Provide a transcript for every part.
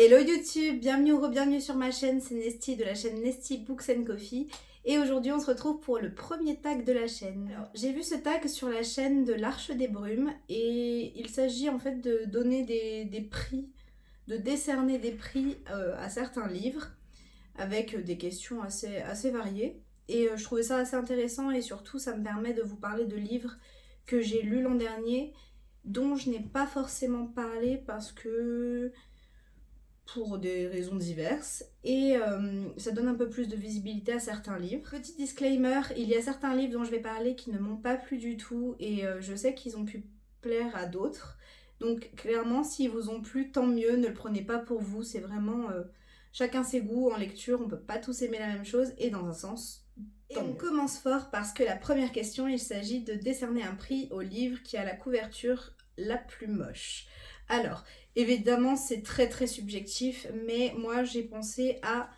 Hello YouTube, bienvenue ou re-bienvenue sur ma chaîne, c'est Nesty de la chaîne Nesty Books and Coffee. Et aujourd'hui on se retrouve pour le premier tag de la chaîne. Alors, j'ai vu ce tag sur la chaîne de l'Arche des Brumes et il s'agit en fait de donner des prix, de décerner des prix à certains livres avec des questions assez variées. Et je trouvais ça assez intéressant et surtout ça me permet de vous parler de livres que j'ai lus l'an dernier dont je n'ai pas forcément parlé parce que pour des raisons diverses et ça donne un peu plus de visibilité à certains livres. Petit disclaimer, il y a certains livres dont je vais parler qui ne m'ont pas plu du tout et je sais qu'ils ont pu plaire à d'autres. Donc clairement, s'ils vous ont plu, tant mieux, ne le prenez pas pour vous, c'est vraiment chacun ses goûts en lecture, on peut pas tous aimer la même chose et dans un sens. Et on commence fort parce que la première question, il s'agit de décerner un prix au livre qui a la couverture la plus moche. Alors, évidemment, c'est très subjectif, mais moi j'ai pensé à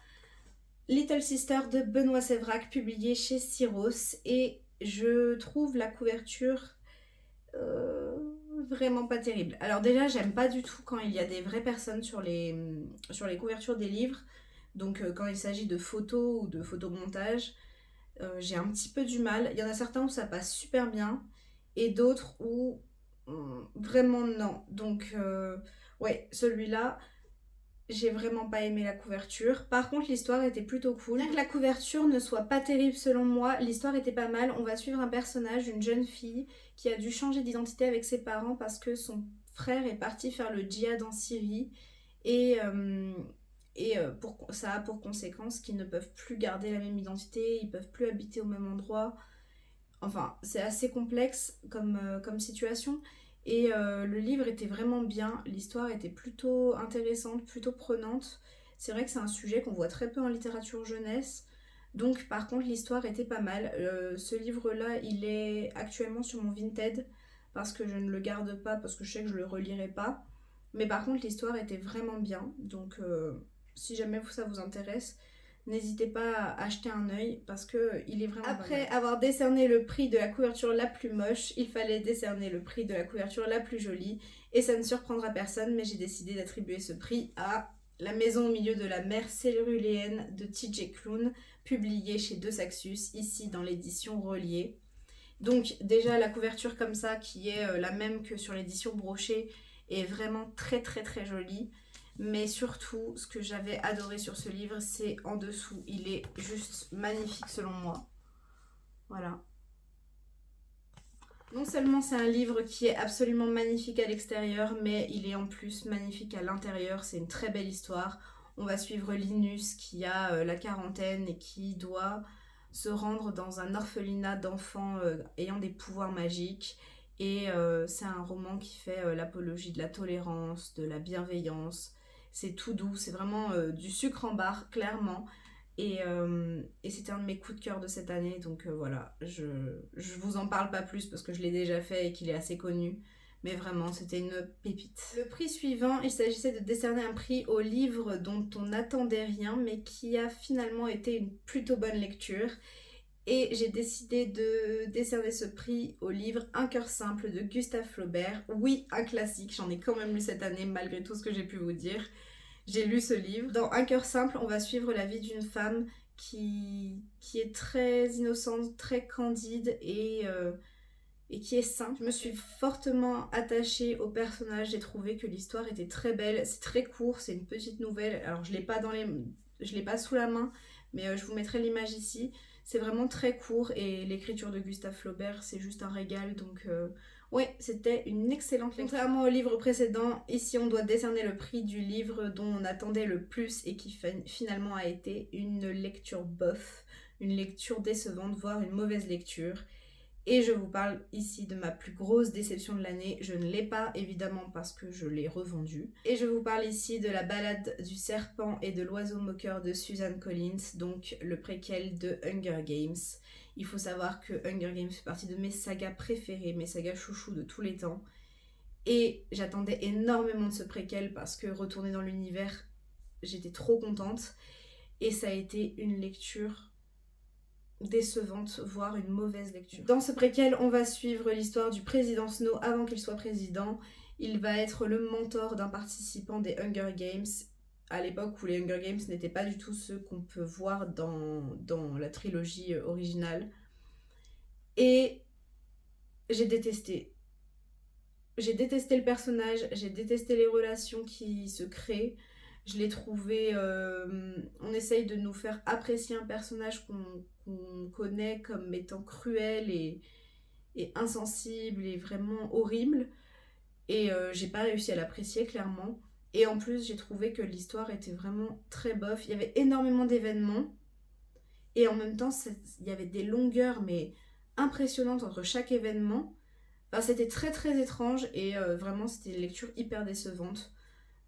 Little Sister de Benoît Sévrac, publié chez Syros, et je trouve la couverture vraiment pas terrible. Alors déjà, j'aime pas du tout quand il y a des vraies personnes sur les couvertures des livres, donc quand il s'agit de photos ou de photomontage, j'ai un petit peu du mal. Il y en a certains où ça passe super bien, et d'autres où vraiment non. Donc ouais, celui-là, j'ai vraiment pas aimé la couverture. Par contre, l'histoire était plutôt cool. Bien que la couverture ne soit pas terrible selon moi, l'histoire était pas mal. On va suivre un personnage, une jeune fille, qui a dû changer d'identité avec ses parents parce que son frère est parti faire le djihad en Syrie. Et, ça a pour conséquence qu'ils ne peuvent plus garder la même identité, ils peuvent plus habiter au même endroit. Enfin, c'est assez complexe comme situation. Et le livre était vraiment bien, l'histoire était plutôt intéressante, plutôt prenante. C'est vrai que c'est un sujet qu'on voit très peu en littérature jeunesse. Donc par contre l'histoire était pas mal. Ce livre-là, il est actuellement sur mon Vinted parce que je ne le garde pas, parce que je sais que je le relirai pas. Mais par contre l'histoire était vraiment bien. Donc si jamais ça vous intéresse, n'hésitez pas à acheter un œil parce que il est vraiment après avoir décerné le prix de la couverture la plus moche, il fallait décerner le prix de la couverture la plus jolie et ça ne surprendra personne, mais j'ai décidé d'attribuer ce prix à La maison au milieu de la mer céruléenne de TJ Klune, publié chez De Saxus, ici dans l'édition Reliée. Donc déjà la couverture comme ça, qui est la même que sur l'édition brochée, est vraiment très jolie. Mais surtout, ce que j'avais adoré sur ce livre, c'est en dessous. Il est juste magnifique selon moi. Voilà. Non seulement c'est un livre qui est absolument magnifique à l'extérieur, mais il est en plus magnifique à l'intérieur. C'est une très belle histoire. On va suivre Linus qui a la quarantaine et qui doit se rendre dans un orphelinat d'enfants ayant des pouvoirs magiques. Et c'est un roman qui fait l'apologie de la tolérance, de la bienveillance. C'est tout doux, c'est vraiment du sucre en barre, clairement. Et c'était un de mes coups de cœur de cette année, donc voilà, je vous en parle pas plus parce que je l'ai déjà fait et qu'il est assez connu, mais vraiment c'était une pépite. Le prix suivant, il s'agissait de décerner un prix au livre dont on n'attendait rien mais qui a finalement été une plutôt bonne lecture. Et j'ai décidé de décerner ce prix au livre Un cœur simple de Gustave Flaubert. Oui, un classique, j'en ai quand même lu cette année malgré tout ce que j'ai pu vous dire. J'ai lu ce livre. Dans Un cœur simple, on va suivre la vie d'une femme qui est très innocente, très candide et qui est simple. Je me suis fortement attachée au personnage, j'ai trouvé que l'histoire était très belle. C'est très court, c'est une petite nouvelle. Alors je l'ai pas sous la main, mais je vous mettrai l'image ici. C'est vraiment très court et l'écriture de Gustave Flaubert, c'est juste un régal. Donc ouais, c'était une excellente lecture. Contrairement au livre précédent, ici on doit décerner le prix du livre dont on attendait le plus et qui finalement a été une lecture bof, une lecture décevante, voire une mauvaise lecture. Et je vous parle ici de ma plus grosse déception de l'année. Je ne l'ai pas évidemment parce que je l'ai revendu. Et je vous parle ici de La balade du serpent et de l'oiseau moqueur de Suzanne Collins, donc le préquel de Hunger Games. Il faut savoir que Hunger Games fait partie de mes sagas préférées, mes sagas chouchous de tous les temps. Et j'attendais énormément de ce préquel parce que retourner dans l'univers, j'étais trop contente. Et ça a été une lecture décevante, voire une mauvaise lecture. Dans ce préquel, on va suivre l'histoire du président Snow avant qu'il soit président. Il va être le mentor d'un participant des Hunger Games à l'époque où les Hunger Games n'étaient pas du tout ceux qu'on peut voir dans la trilogie originale. Et j'ai détesté. J'ai détesté le personnage, j'ai détesté les relations qui se créent. Je l'ai trouvé... on essaye de nous faire apprécier un personnage qu'on connaît comme étant cruel et insensible et vraiment horrible. Et j'ai pas réussi à l'apprécier clairement. Et en plus, j'ai trouvé que l'histoire était vraiment très bof. Il y avait énormément d'événements. Et en même temps, il y avait des longueurs, mais impressionnantes entre chaque événement. Enfin, c'était très très étrange et vraiment, c'était une lecture hyper décevante.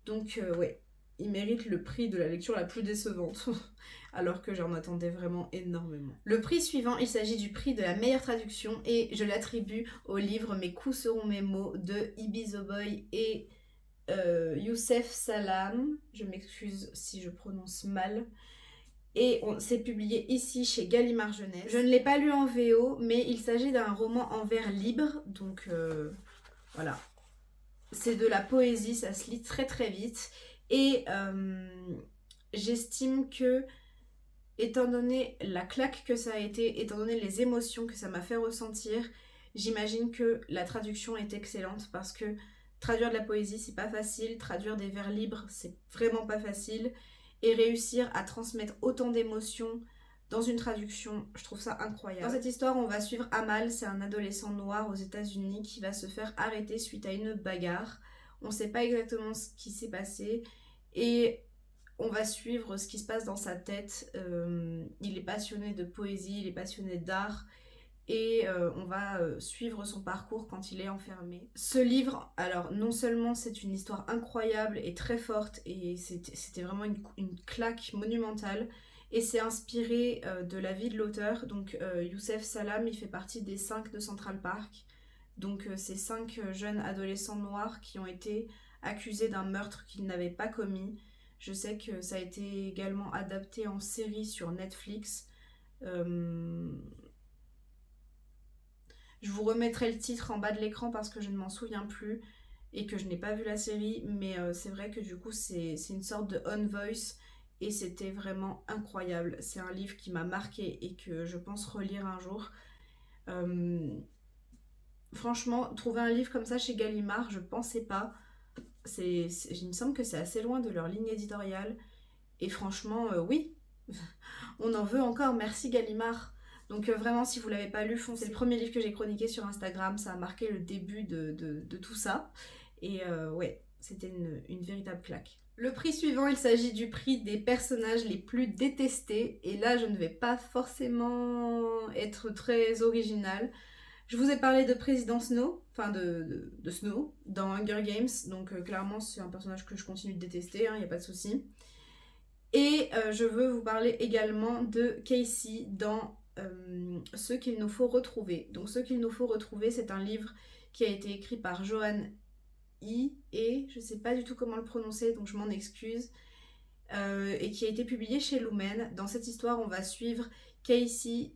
Donc, ouais, il mérite le prix de la lecture la plus décevante. Alors que j'en attendais vraiment énormément. Le prix suivant, il s'agit du prix de la meilleure traduction et je l'attribue au livre Mes coups seront mes mots de Ibi Zoboi et Youssef Salam. Je m'excuse si je prononce mal. Et c'est publié ici chez Gallimard Jeunesse. Je ne l'ai pas lu en VO, mais il s'agit d'un roman en vers libre, donc voilà. C'est de la poésie, ça se lit très très vite. Et j'estime que, étant donné la claque que ça a été, étant donné les émotions que ça m'a fait ressentir, j'imagine que la traduction est excellente parce que traduire de la poésie, c'est pas facile, traduire des vers libres, c'est vraiment pas facile. Et réussir à transmettre autant d'émotions dans une traduction, je trouve ça incroyable. Dans cette histoire, on va suivre Amal, c'est un adolescent noir aux États-Unis qui va se faire arrêter suite à une bagarre. On ne sait pas exactement ce qui s'est passé et on va suivre ce qui se passe dans sa tête. Il est passionné de poésie, il est passionné d'art. Et on va suivre son parcours quand il est enfermé. Ce livre, alors non seulement c'est une histoire incroyable et très forte, et c'était vraiment une claque monumentale, et c'est inspiré de la vie de l'auteur. Donc Youssef Salam, il fait partie des 5 de Central Park. Donc ces 5 jeunes adolescents noirs qui ont été accusés d'un meurtre qu'ils n'avaient pas commis. Je sais que ça a été également adapté en série sur Netflix. Je vous remettrai le titre en bas de l'écran parce que je ne m'en souviens plus et que je n'ai pas vu la série, mais c'est vrai que du coup c'est une sorte de On Voice et c'était vraiment incroyable. C'est un livre qui m'a marqué et que je pense relire un jour. Franchement, trouver un livre comme ça chez Gallimard, je pensais pas. Il me semble que c'est assez loin de leur ligne éditoriale. Et franchement, oui, on en veut encore, merci Gallimard. Donc vraiment, si vous l'avez pas lu, foncez. C'est le premier livre que j'ai chroniqué sur Instagram, ça a marqué le début de tout ça. Et ouais, c'était une véritable claque. Le prix suivant, il s'agit du prix des personnages les plus détestés. Et là, je ne vais pas forcément être très originale. Je vous ai parlé de Président Snow, enfin de Snow, dans Hunger Games. Donc clairement, c'est un personnage que je continue de détester, il n'y a pas de souci. Et je veux vous parler également de Casey dans Ce qu'il nous faut retrouver. Donc Ce qu'il nous faut retrouver, c'est un livre qui a été écrit par Johan et je ne sais pas du tout comment le prononcer, donc je m'en excuse, et qui a été publié chez Lumen. Dans cette histoire, on va suivre Casey,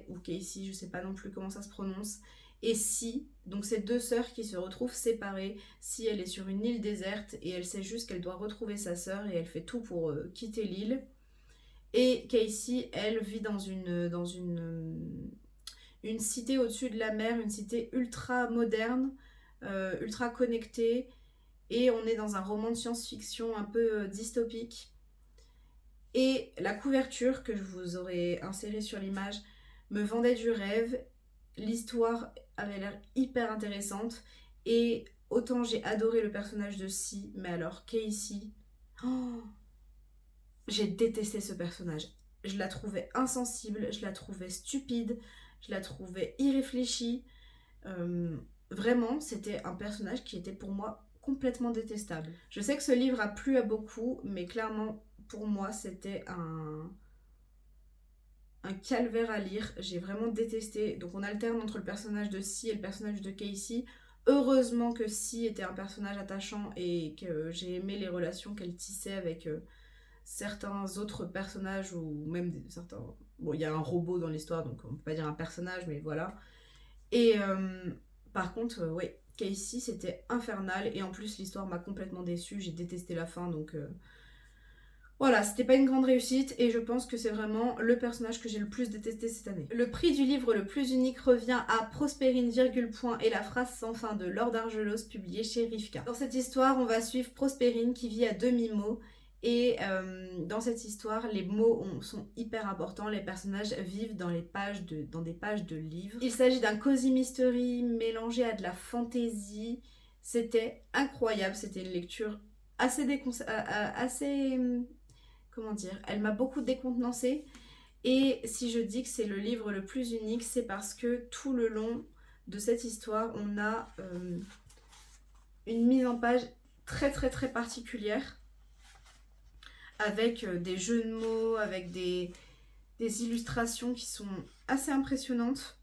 ou Casey, je ne sais pas non plus comment ça se prononce, et Si, donc ces deux sœurs qui se retrouvent séparées. Si, elle est sur une île déserte et elle sait juste qu'elle doit retrouver sa sœur et elle fait tout pour quitter l'île. Et Casey, elle vit dans une cité au-dessus de la mer, une cité ultra moderne, ultra connectée, et on est dans un roman de science-fiction un peu dystopique. Et la couverture que je vous aurais insérée sur l'image me vendait du rêve. L'histoire avait l'air hyper intéressante. Et autant j'ai adoré le personnage de Si, mais alors Casey, j'ai détesté ce personnage. Je la trouvais insensible, je la trouvais stupide, je la trouvais irréfléchie. Vraiment, c'était un personnage qui était pour moi complètement détestable. Je sais que ce livre a plu à beaucoup, mais clairement, pour moi, c'était un calvaire à lire. J'ai vraiment détesté. Donc on alterne entre le personnage de Si et le personnage de Casey. Heureusement que Si était un personnage attachant et que j'ai aimé les relations qu'elle tissait avec certains autres personnages ou même certains... Bon, il y a un robot dans l'histoire, donc on peut pas dire un personnage, mais voilà. Et par contre, ouais, Casey, c'était infernal. Et en plus, l'histoire m'a complètement déçue. J'ai détesté la fin, donc Voilà, c'était pas une grande réussite et je pense que c'est vraiment le personnage que j'ai le plus détesté cette année. Le prix du livre le plus unique revient à Prospérine, point et la phrase sans fin de Lord Argelos, publié chez Rivka. Dans cette histoire, on va suivre Prospérine qui vit à demi-mot. Et dans cette histoire, les mots sont hyper importants. Les personnages vivent dans des pages de livres. Il s'agit d'un cozy mystery mélangé à de la fantasy. C'était incroyable. C'était une lecture assez comment dire, elle m'a beaucoup décontenancée. Et si je dis que c'est le livre le plus unique, c'est parce que tout le long de cette histoire, on a une mise en page très très très particulière, avec des jeux de mots, avec des illustrations qui sont assez impressionnantes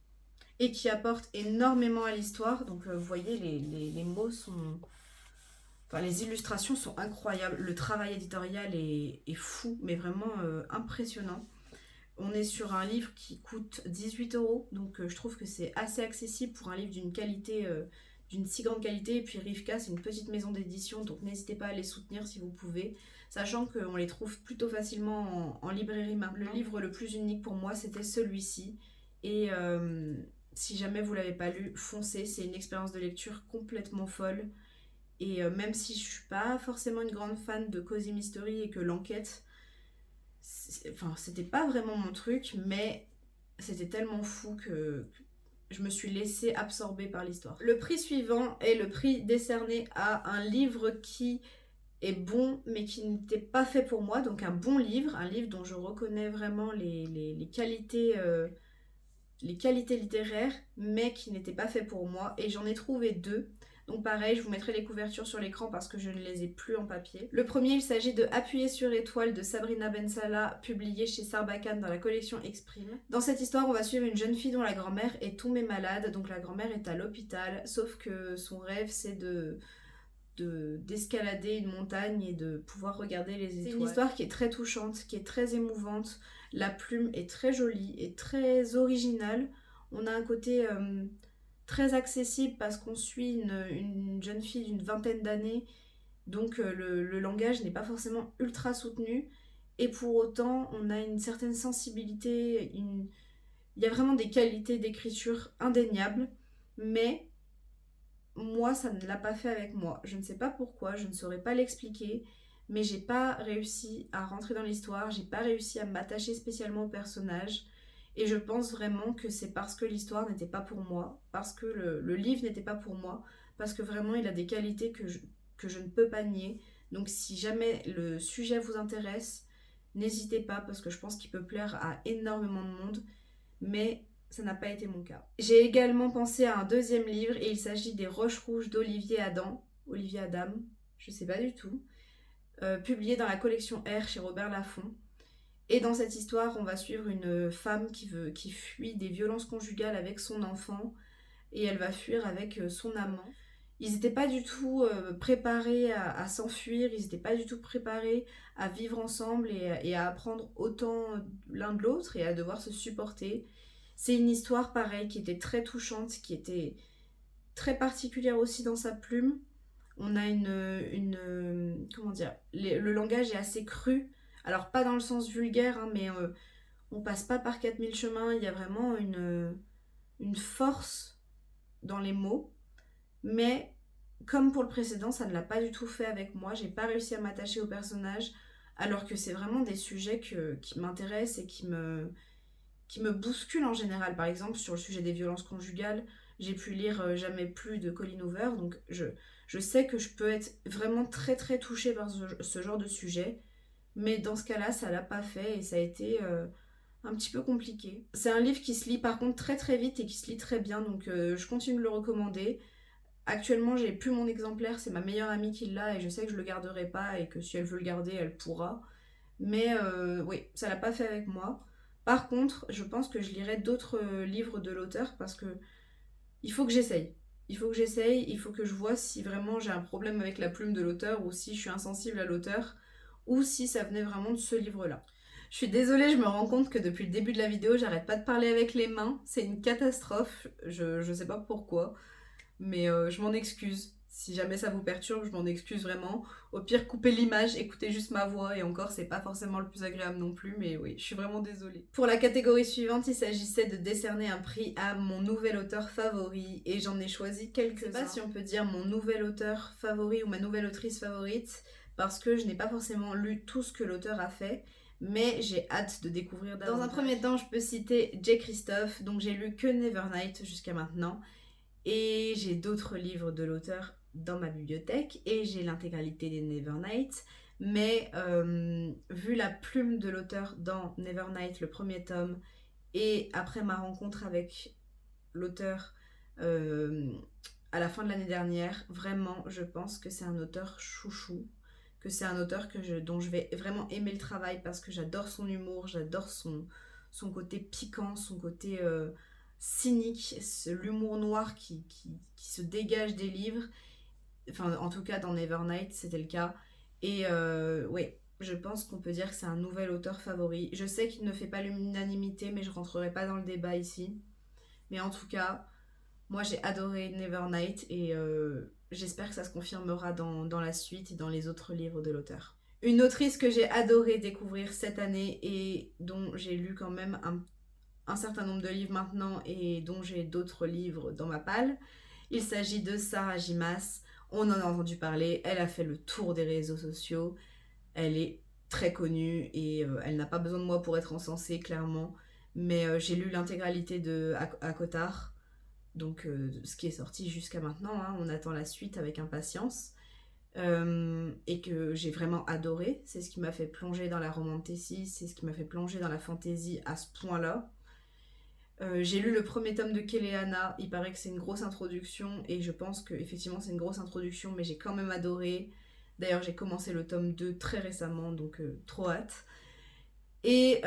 et qui apportent énormément à l'histoire. Donc vous voyez, les mots sont... Enfin, les illustrations sont incroyables, le travail éditorial est fou, mais vraiment impressionnant. On est sur un livre qui coûte 18 €, donc je trouve que c'est assez accessible pour un livre d'une qualité, d'une si grande qualité. Et puis Rivka, c'est une petite maison d'édition, donc n'hésitez pas à les soutenir si vous pouvez, sachant qu'on les trouve plutôt facilement en librairie maintenant. Le livre le plus unique pour moi, c'était celui-ci. Et si jamais vous l'avez pas lu, foncez, c'est une expérience de lecture complètement folle. Et même si je suis pas forcément une grande fan de Cozy Mystery et que l'enquête, enfin, c'était pas vraiment mon truc, mais c'était tellement fou que je me suis laissée absorber par l'histoire. Le prix suivant est le prix décerné à un livre qui est bon, mais qui n'était pas fait pour moi. Donc un bon livre, un livre dont je reconnais vraiment les qualités littéraires, mais qui n'était pas fait pour moi. Et j'en ai trouvé deux. Donc pareil, je vous mettrai les couvertures sur l'écran parce que je ne les ai plus en papier. Le premier, il s'agit de Appuyer sur étoile de Sabrina Ben Salah, publié chez Sarbacane dans la collection Exprime. Dans cette histoire, on va suivre une jeune fille dont la grand-mère est tombée malade, donc la grand-mère est à l'hôpital, sauf que son rêve c'est d'escalader une montagne et de pouvoir regarder les étoiles. C'est une histoire qui est très touchante, qui est très émouvante. La plume est très jolie et très originale. On a un côté très accessible parce qu'on suit une jeune fille d'une vingtaine d'années, donc le langage n'est pas forcément ultra soutenu, et pour autant on a une certaine sensibilité, il y a vraiment des qualités d'écriture indéniables, mais moi ça ne l'a pas fait avec moi. Je ne sais pas pourquoi, je ne saurais pas l'expliquer, mais j'ai pas réussi à rentrer dans l'histoire, j'ai pas réussi à m'attacher spécialement au personnage. Et je pense vraiment que c'est parce que l'histoire n'était pas pour moi, parce que le livre n'était pas pour moi, parce que vraiment il a des qualités que je ne peux pas nier. Donc si jamais le sujet vous intéresse, n'hésitez pas, parce que je pense qu'il peut plaire à énormément de monde, mais ça n'a pas été mon cas. J'ai également pensé à un deuxième livre, et il s'agit des Roches Rouges d'Olivier Adam, je sais pas du tout, publié dans la collection R chez Robert Laffont. Et dans cette histoire, on va suivre une femme qui fuit des violences conjugales avec son enfant, et elle va fuir avec son amant. Ils n'étaient pas du tout préparés à s'enfuir, ils n'étaient pas du tout préparés à vivre ensemble et à apprendre autant l'un de l'autre et à devoir se supporter. C'est une histoire pareille qui était très touchante, qui était très particulière aussi dans sa plume. On a comment dire, le langage est assez cru. Alors pas dans le sens vulgaire, hein, mais on passe pas par 4000 chemins, il y a vraiment une force dans les mots. Mais comme pour le précédent, ça ne l'a pas du tout fait avec moi, j'ai pas réussi à m'attacher au personnage, alors que c'est vraiment des sujets qui m'intéressent et qui me bousculent en général. Par exemple, sur le sujet des violences conjugales, j'ai pu lire Jamais plus de Colleen Hoover, donc je sais que je peux être vraiment très très touchée par ce genre de sujet. Mais dans ce cas-là, ça l'a pas fait et ça a été un petit peu compliqué. C'est un livre qui se lit par contre très très vite et qui se lit très bien, donc je continue de le recommander. Actuellement, j'ai plus mon exemplaire, c'est ma meilleure amie qui l'a et je sais que je le garderai pas et que si elle veut le garder, elle pourra. Mais oui, ça l'a pas fait avec moi. Par contre, je pense que je lirai d'autres livres de l'auteur parce que il faut que j'essaye. Il faut que je vois si vraiment j'ai un problème avec la plume de l'auteur ou si je suis insensible à l'auteur, ou si ça venait vraiment de ce livre-là. Je suis désolée, je me rends compte que depuis le début de la vidéo, j'arrête pas de parler avec les mains. C'est une catastrophe, je sais pas pourquoi, mais je m'en excuse. Si jamais ça vous perturbe, je m'en excuse vraiment. Au pire, coupez l'image, écoutez juste ma voix, et encore, c'est pas forcément le plus agréable non plus, mais oui, je suis vraiment désolée. Pour la catégorie suivante, il s'agissait de décerner un prix à mon nouvel auteur favori, et j'en ai choisi quelques-uns. Je sais pas si on peut dire mon nouvel auteur favori ou ma nouvelle autrice favorite, parce que je n'ai pas forcément lu tout ce que l'auteur a fait, mais j'ai hâte de découvrir davantage. Dans un premier temps, je peux citer J. Christophe, donc j'ai lu que Nevernight jusqu'à maintenant, et j'ai d'autres livres de l'auteur dans ma bibliothèque, et j'ai l'intégralité des Nevernight, mais vu la plume de l'auteur dans Nevernight, le premier tome, et après ma rencontre avec l'auteur à la fin de l'année dernière, vraiment, je pense que c'est un auteur chouchou, que c'est un auteur dont je vais vraiment aimer le travail parce que j'adore son humour, j'adore son côté piquant, son côté cynique, l'humour noir qui se dégage des livres. Enfin, en tout cas, dans Nevernight, c'était le cas. Et ouais, je pense qu'on peut dire que c'est un nouvel auteur favori. Je sais qu'il ne fait pas l'unanimité, mais je rentrerai pas dans le débat ici. Mais en tout cas, moi j'ai adoré Nevernight et j'espère que ça se confirmera dans la suite et dans les autres livres de l'auteur. Une autrice que j'ai adoré découvrir cette année et dont j'ai lu quand même un certain nombre de livres maintenant et dont j'ai d'autres livres dans ma palle. Il s'agit de Sarah J. Maas. On en a entendu parler, elle a fait le tour des réseaux sociaux, elle est très connue et elle n'a pas besoin de moi pour être encensée, clairement. Mais j'ai lu l'intégralité de ACOTAR, donc ce qui est sorti jusqu'à maintenant, hein, on attend la suite avec impatience. Et que j'ai vraiment adoré, c'est ce qui m'a fait plonger dans la romantasy, c'est ce qui m'a fait plonger dans la fantasy à ce point-là. J'ai lu le premier tome de Keleana, il paraît que c'est une grosse introduction et je pense que effectivement c'est une grosse introduction, mais j'ai quand même adoré. D'ailleurs j'ai commencé le tome 2 très récemment, donc trop hâte. Et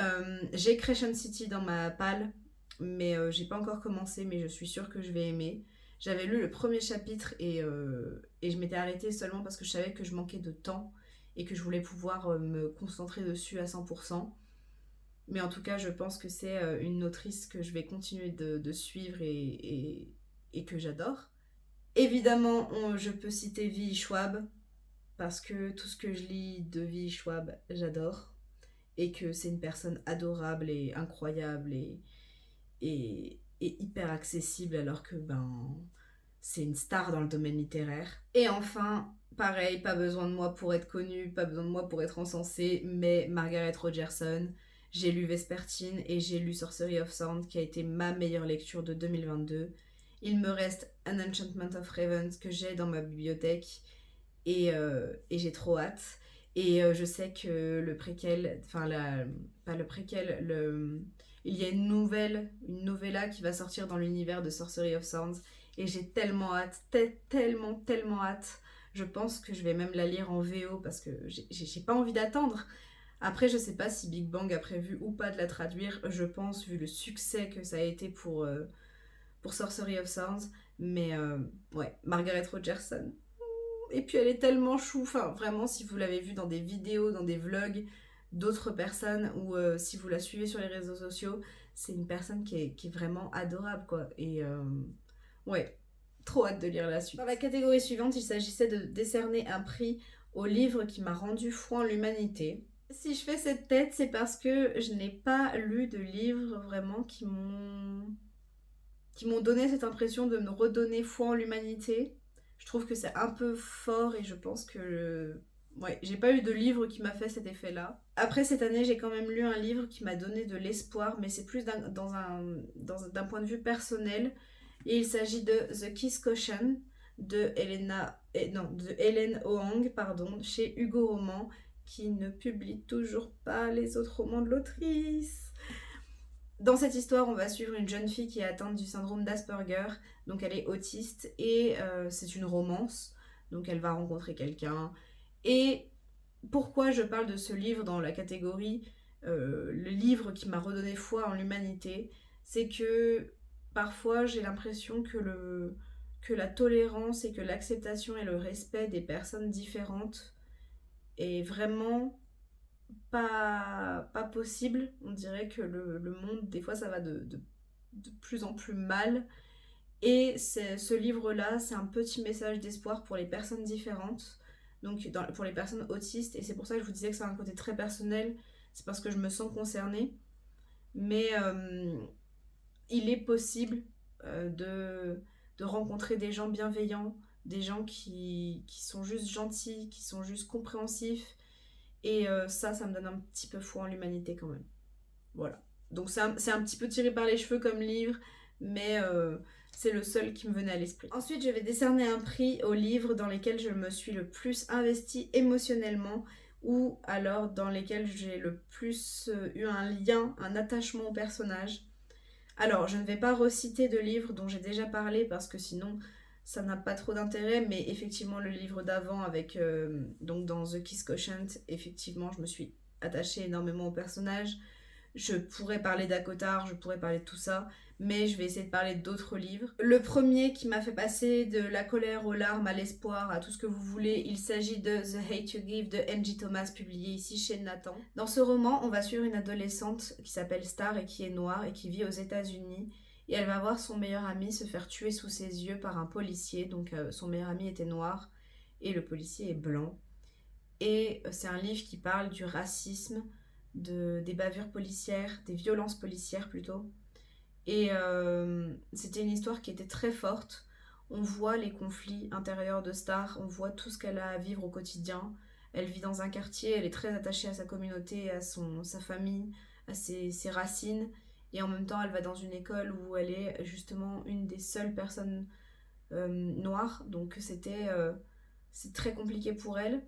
j'ai Crescent City dans ma palle, mais j'ai pas encore commencé, mais je suis sûre que je vais aimer. J'avais lu le premier chapitre et je m'étais arrêtée seulement parce que je savais que je manquais de temps et que je voulais pouvoir me concentrer dessus à 100%. Mais en tout cas, je pense que c'est une autrice que je vais continuer de suivre et que j'adore. Évidemment, je peux citer V.E. Schwab, parce que tout ce que je lis de V.E. Schwab, j'adore. Et que c'est une personne adorable et incroyable et hyper accessible alors que c'est une star dans le domaine littéraire. Et enfin, pareil, pas besoin de moi pour être connue, pas besoin de moi pour être encensée, mais Margaret Rogerson. J'ai lu Vespertine et j'ai lu Sorcery of Sound qui a été ma meilleure lecture de 2022. Il me reste An Enchantment of Ravens que j'ai dans ma bibliothèque et j'ai trop hâte. Et je sais que le préquel, enfin pas le préquel, il y a une novella qui va sortir dans l'univers de Sorcery of Sounds et j'ai tellement hâte, tellement hâte. Je pense que je vais même la lire en VO parce que j'ai pas envie d'attendre. Après, je sais pas si Big Bang a prévu ou pas de la traduire, je pense, vu le succès que ça a été pour Sorcery of Sounds. Mais ouais, Margaret Rogerson. Et puis elle est tellement chou, enfin vraiment si vous l'avez vue dans des vidéos, dans des vlogs d'autres personnes ou si vous la suivez sur les réseaux sociaux, c'est une personne qui est vraiment adorable quoi. Et ouais, trop hâte de lire la suite. Dans la catégorie suivante, il s'agissait de décerner un prix au livre qui m'a rendu foi en l'humanité. Si je fais cette tête, c'est parce que je n'ai pas lu de livres vraiment qui m'ont donné cette impression de me redonner foi en l'humanité. Je trouve que c'est un peu fort et je pense que ouais, j'ai pas eu de livre qui m'a fait cet effet-là. Après cette année, j'ai quand même lu un livre qui m'a donné de l'espoir, mais c'est plus d'un point de vue personnel. Et il s'agit de The Kiss Caution de Hélène Hoang, pardon, chez Hugo Roman, qui ne publie toujours pas les autres romans de l'autrice. Dans cette histoire, on va suivre une jeune fille qui est atteinte du syndrome d'Asperger, donc elle est autiste et c'est une romance, donc elle va rencontrer quelqu'un. Et pourquoi je parle de ce livre dans la catégorie le livre qui m'a redonné foi en l'humanité, c'est que parfois j'ai l'impression que la tolérance et que l'acceptation et le respect des personnes différentes est vraiment pas possible. On dirait que le monde, des fois, ça va de plus en plus mal. Et ce livre-là, c'est un petit message d'espoir pour les personnes différentes, donc pour les personnes autistes, et c'est pour ça que je vous disais que c'est un côté très personnel, c'est parce que je me sens concernée, mais il est possible de rencontrer des gens bienveillants, des gens qui sont juste gentils, qui sont juste compréhensifs, et ça me donne un petit peu foi en l'humanité quand même. Voilà. Donc c'est un petit peu tiré par les cheveux comme livre, mais c'est le seul qui me venait à l'esprit. Ensuite, je vais décerner un prix aux livres dans lesquels je me suis le plus investie émotionnellement ou alors dans lesquels j'ai le plus eu un lien, un attachement au personnage. Alors, je ne vais pas reciter de livres dont j'ai déjà parlé parce que sinon ça n'a pas trop d'intérêt, mais effectivement le livre d'avant avec donc dans The Kiss Quotient, effectivement je me suis attachée énormément au personnage. Je pourrais parler d'Akotar, je pourrais parler de tout ça, mais je vais essayer de parler d'autres livres. Le premier qui m'a fait passer de la colère aux larmes, à l'espoir, à tout ce que vous voulez, il s'agit de The Hate You Give de Angie Thomas, publié ici chez Nathan. Dans ce roman, on va suivre une adolescente qui s'appelle Star et qui est noire et qui vit aux États-Unis. Et elle va voir son meilleur ami se faire tuer sous ses yeux par un policier. Donc son meilleur ami était noir et le policier est blanc. Et c'est un livre qui parle du racisme, des bavures policières, des violences policières plutôt. Et c'était une histoire qui était très forte. On voit les conflits intérieurs de Star, on voit tout ce qu'elle a à vivre au quotidien. Elle vit dans un quartier, elle est très attachée à sa communauté, à sa famille, à ses racines. Et en même temps, elle va dans une école où elle est justement une des seules personnes noires. Donc c'est très compliqué pour elle.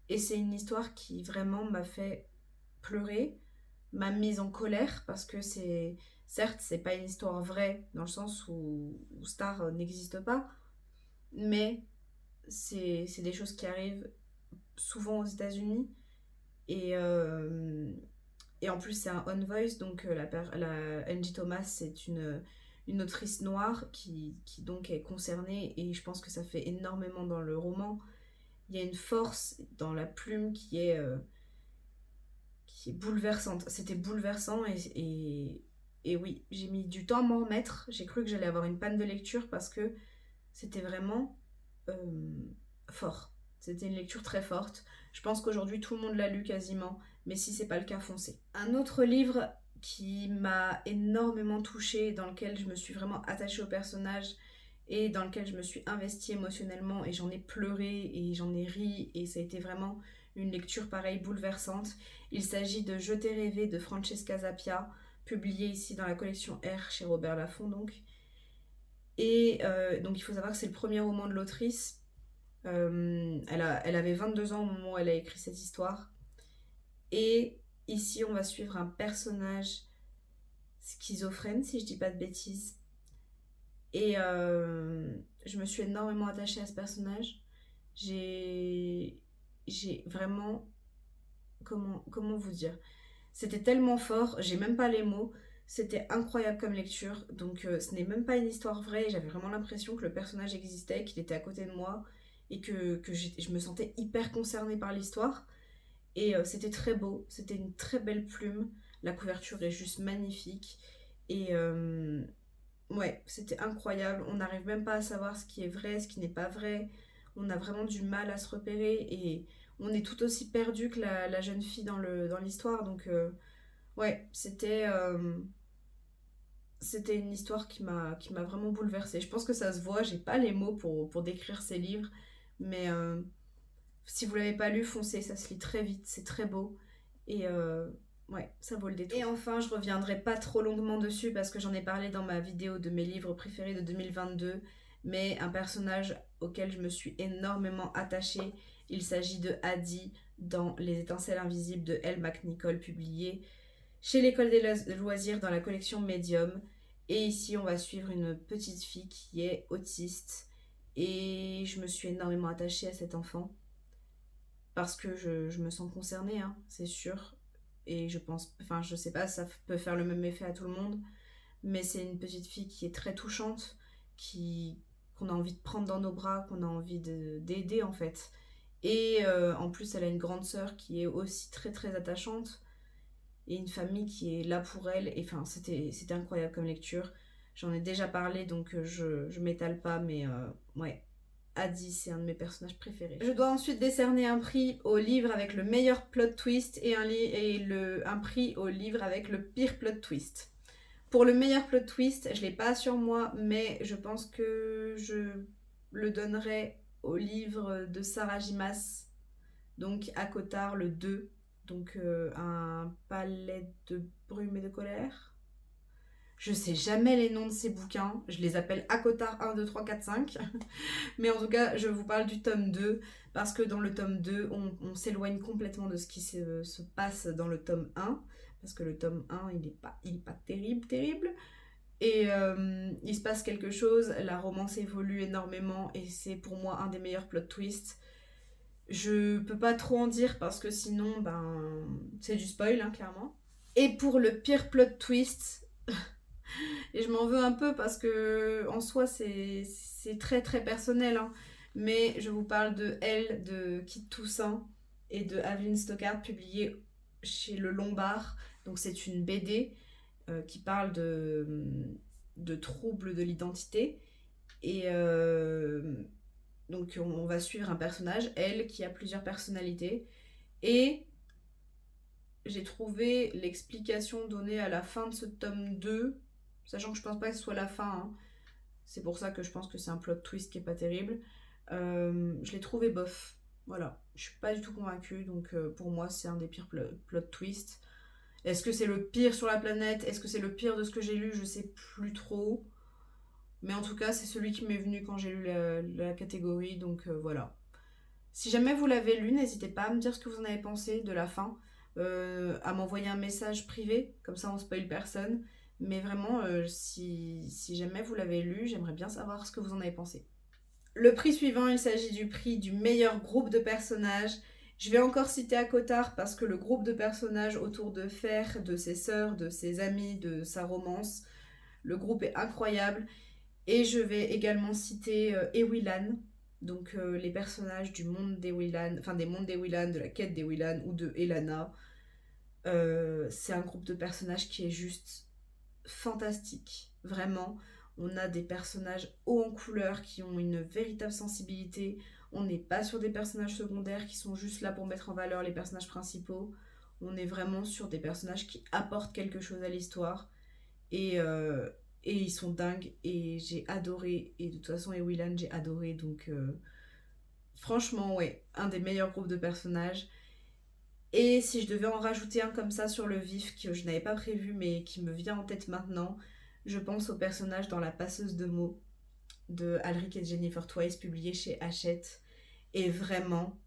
Et c'est une histoire qui vraiment m'a fait pleurer, m'a mise en colère parce que certes, c'est pas une histoire vraie dans le sens où Star n'existe pas, mais c'est des choses qui arrivent souvent aux États-Unis et, et en plus c'est un on voice, donc Angie Thomas c'est une autrice noire qui donc est concernée et je pense que ça fait énormément dans le roman. Il y a une force dans la plume qui est bouleversante. C'était bouleversant et oui, j'ai mis du temps à m'en remettre. J'ai cru que j'allais avoir une panne de lecture parce que c'était vraiment fort. C'était une lecture très forte. Je pense qu'aujourd'hui tout le monde l'a lu quasiment, mais si c'est pas le cas, foncez. Un autre livre qui m'a énormément touchée, dans lequel je me suis vraiment attachée au personnage et dans lequel je me suis investie émotionnellement et j'en ai pleuré et j'en ai ri et ça a été vraiment une lecture pareille bouleversante. Il s'agit de Je t'ai rêvé de Francesca Zappia, publié ici dans la collection R chez Robert Laffont donc. Et donc il faut savoir que c'est le premier roman de l'autrice. Elle avait 22 ans au moment où elle a écrit cette histoire. Et ici on va suivre un personnage schizophrène si je dis pas de bêtises. Et je me suis énormément attachée à ce personnage. J'ai vraiment... Comment vous dire? C'était tellement fort, j'ai même pas les mots. C'était incroyable comme lecture. Donc ce n'est même pas une histoire vraie. J'avais vraiment l'impression que le personnage existait, qu'il était à côté de moi et que je me sentais hyper concernée par l'histoire. Et c'était très beau. C'était une très belle plume. La couverture est juste magnifique. Et ouais, c'était incroyable. On n'arrive même pas à savoir ce qui est vrai, ce qui n'est pas vrai. On a vraiment du mal à se repérer et on est tout aussi perdu que la jeune fille dans l'histoire. Donc, ouais, c'était une histoire qui m'a vraiment bouleversée. Je pense que ça se voit, j'ai pas les mots pour décrire ces livres, mais si vous l'avez pas lu, foncez, ça se lit très vite, c'est très beau. Et ouais, ça vaut le détour. Et enfin, je reviendrai pas trop longuement dessus parce que j'en ai parlé dans ma vidéo de mes livres préférés de 2022, mais un personnage auquel je me suis énormément attachée, il s'agit de Addie dans Les étincelles invisibles de Elle McNichol, publié chez l'école des loisirs dans la collection Medium. Et ici, on va suivre une petite fille qui est autiste et je me suis énormément attachée à cet enfant parce que je me sens concernée, hein, c'est sûr. Et je pense, enfin, je sais pas, ça peut faire le même effet à tout le monde, mais c'est une petite fille qui est très touchante, qu'on a envie de prendre dans nos bras, qu'on a envie d'aider en fait. Et en plus, elle a une grande sœur qui est aussi très très attachante et une famille qui est là pour elle. Et enfin, c'était incroyable comme lecture. J'en ai déjà parlé, donc je m'étale pas, mais ouais. Adi, c'est un de mes personnages préférés. Je dois ensuite décerner un prix au livre avec le meilleur plot twist et un prix au livre avec le pire plot twist. Pour le meilleur plot twist, je l'ai pas sur moi, mais je pense que je le donnerai au livre de Sarah Gimas, donc à Cotard, le 2, donc un palais de brume et de colère. Je sais jamais les noms de ces bouquins, je les appelle Akotard 1, 2, 3, 4, 5. Mais en tout cas, je vous parle du tome 2, parce que dans le tome 2, on s'éloigne complètement de ce qui se passe dans le tome 1, parce que le tome 1, il est pas terrible. Et il se passe quelque chose, la romance évolue énormément, et c'est pour moi un des meilleurs plot twists. Je peux pas trop en dire, parce que sinon, c'est du spoil, hein, clairement. Et pour le pire plot twist... Et je m'en veux un peu parce que en soi c'est très très personnel, hein. Mais je vous parle de Elle de Kit Toussaint et de Aveline Stockard, publiée chez Le Lombard. Donc c'est une BD qui parle de troubles de l'identité. Et donc on va suivre un personnage, Elle, qui a plusieurs personnalités. Et j'ai trouvé l'explication donnée à la fin de ce tome 2, sachant que je pense pas que ce soit la fin, hein. C'est pour ça que je pense que c'est un plot twist qui est pas terrible. Je l'ai trouvé bof. Voilà, je suis pas du tout convaincue, donc pour moi c'est un des pires plot twists. Est-ce que c'est le pire sur la planète? Est-ce que c'est le pire de ce que j'ai lu? Je sais plus trop. Mais en tout cas, c'est celui qui m'est venu quand j'ai lu la catégorie, donc voilà. Si jamais vous l'avez lu, n'hésitez pas à me dire ce que vous en avez pensé de la fin, à m'envoyer un message privé, comme ça on spoil personne. Mais vraiment, si jamais vous l'avez lu, j'aimerais bien savoir ce que vous en avez pensé. Le prix suivant, il s'agit du prix du meilleur groupe de personnages. Je vais encore citer Akotard parce que le groupe de personnages autour de Fer, de ses sœurs, de ses amis, de sa romance, le groupe est incroyable. Et je vais également citer Ewilan, donc les personnages du monde d'Ewilan, enfin des mondes d'Ewilan, de la quête d'Ewilan ou de Elana. C'est un groupe de personnages qui est juste fantastique, vraiment. On a des personnages hauts en couleur qui ont une véritable sensibilité. On n'est pas sur des personnages secondaires qui sont juste là pour mettre en valeur les personnages principaux. On est vraiment sur des personnages qui apportent quelque chose à l'histoire. Et, euh, et ils sont dingues. Et j'ai adoré. Et de toute façon, Ewilan, j'ai adoré. Donc, franchement, ouais, un des meilleurs groupes de personnages. Et si je devais en rajouter un comme ça sur le vif, que je n'avais pas prévu mais qui me vient en tête maintenant, je pense au personnage dans La Passeuse de mots de Alric et Jennifer Twice, publié chez Hachette. Et vraiment,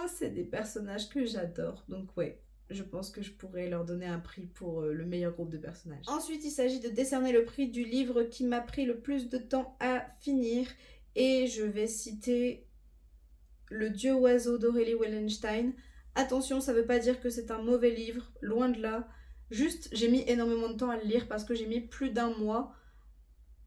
c'est des personnages que j'adore. Donc ouais, je pense que je pourrais leur donner un prix pour le meilleur groupe de personnages. Ensuite, il s'agit de décerner le prix du livre qui m'a pris le plus de temps à finir. Et je vais citer Le Dieu oiseau d'Aurélie Wellenstein. Attention, ça veut pas dire que c'est un mauvais livre, loin de là. Juste, j'ai mis énormément de temps à le lire parce que j'ai mis plus d'un mois.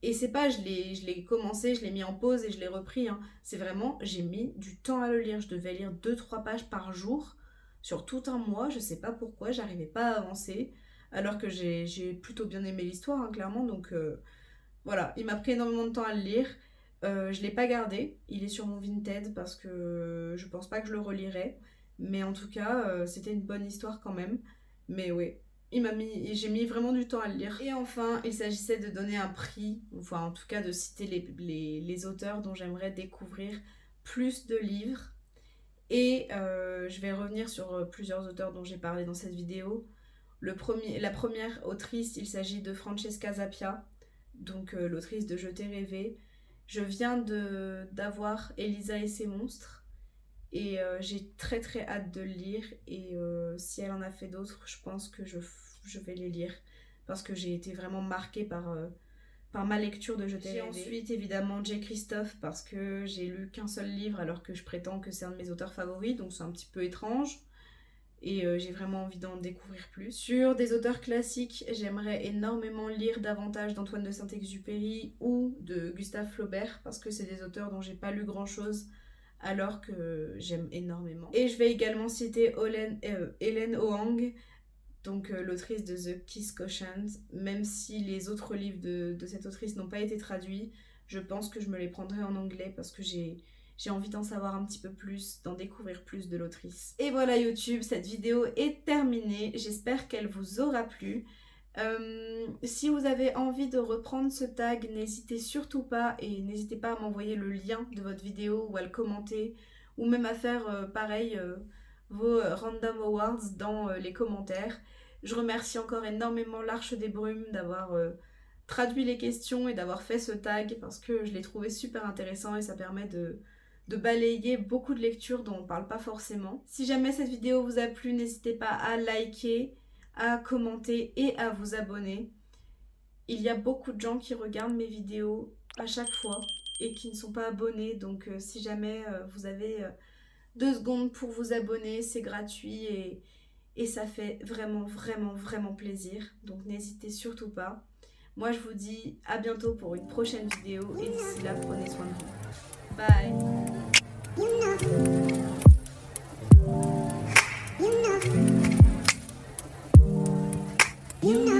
Et c'est pas, je l'ai commencé, je l'ai mis en pause et je l'ai repris, hein. C'est vraiment, j'ai mis du temps à le lire. Je devais lire 2-3 pages par jour sur tout un mois. Je sais pas pourquoi, j'arrivais pas à avancer. Alors que j'ai plutôt bien aimé l'histoire, hein, clairement. Donc voilà, il m'a pris énormément de temps à le lire. Je l'ai pas gardé, il est sur mon Vinted parce que je pense pas que je le relirai. Mais en tout cas, c'était une bonne histoire quand même. Mais ouais, j'ai mis vraiment du temps à le lire. Et enfin, il s'agissait de donner un prix, enfin en tout cas de citer les auteurs dont j'aimerais découvrir plus de livres. Et je vais revenir sur plusieurs auteurs dont j'ai parlé dans cette vidéo. La première autrice, il s'agit de Francesca Zappia, donc l'autrice de Je t'ai rêvé. Je viens d'avoir Elisa et ses monstres et j'ai très très hâte de le lire. Et si elle en a fait d'autres, je pense que je vais les lire parce que j'ai été vraiment marquée par ma lecture de Je t'ai rêvé. Ensuite évidemment J. Christophe parce que j'ai lu qu'un seul livre alors que je prétends que c'est un de mes auteurs favoris, donc c'est un petit peu étrange. Et j'ai vraiment envie d'en découvrir plus. Sur des auteurs classiques, j'aimerais énormément lire davantage d'Antoine de Saint-Exupéry ou de Gustave Flaubert parce que c'est des auteurs dont j'ai pas lu grand chose alors que j'aime énormément. Et je vais également citer Hélène Hoang donc l'autrice de The Kiss Quotient. Même si les autres livres de cette autrice n'ont pas été traduits, je pense que je me les prendrai en anglais parce que j'ai envie d'en savoir un petit peu plus, d'en découvrir plus de l'autrice. Et voilà YouTube, cette vidéo est terminée. J'espère qu'elle vous aura plu. Si vous avez envie de reprendre ce tag, n'hésitez surtout pas et n'hésitez pas à m'envoyer le lien de votre vidéo ou à le commenter ou même à faire pareil vos random awards dans les commentaires. Je remercie encore énormément l'Arche des Brumes d'avoir traduit les questions et d'avoir fait ce tag parce que je l'ai trouvé super intéressant et ça permet de balayer beaucoup de lectures dont on ne parle pas forcément. Si jamais cette vidéo vous a plu, n'hésitez pas à liker, à commenter et à vous abonner. Il y a beaucoup de gens qui regardent mes vidéos à chaque fois et qui ne sont pas abonnés, donc si jamais vous avez 2 secondes pour vous abonner, c'est gratuit et ça fait vraiment vraiment vraiment plaisir, donc n'hésitez surtout pas. Moi je vous dis à bientôt pour une prochaine vidéo et d'ici là prenez soin de vous. Bye. You know.